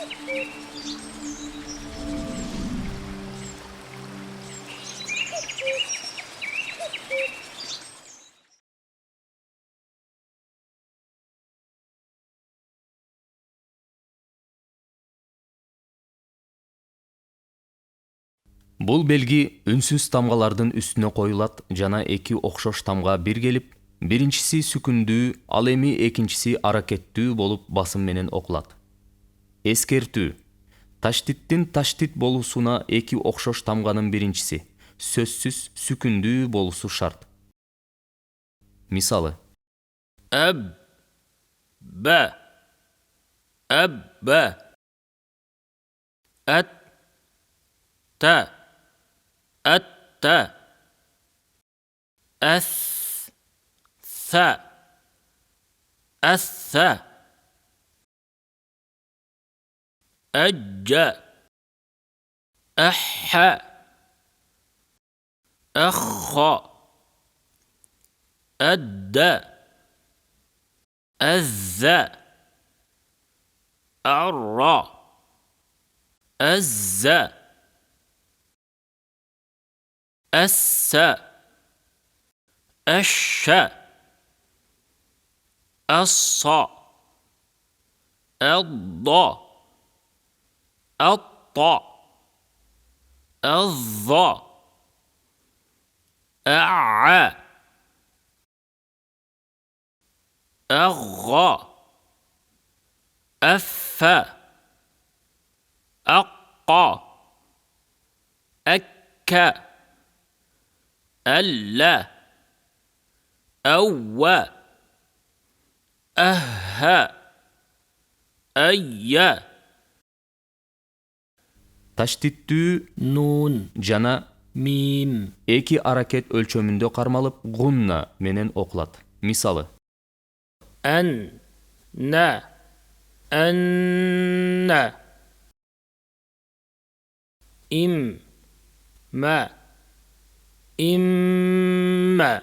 Бул белги үнсүз тамгалардын үстүнө коюлат жана эки окшош тамга бир келип, биринчиси сүкүндүү, ал эми экинчиси аракеттүү болуп басым менен окулат. Эскертүү: таштиттин таштит болуусуна эки окшош тамганын биринчиси, сөзсүз сүкүндүү болуусу шарт. Мисалы: أب با أب أت تا أت أث ثا أث أج أح أخ أد أذ أر أز أس أش أص أض أط أض أع أغ أف أق أك أل أو أه أي Таштиттүү نون жана ميم эки аракет өлчөмүндө кармалып, гунна менен окулат. Мисалы: أن نا أن إم ما إما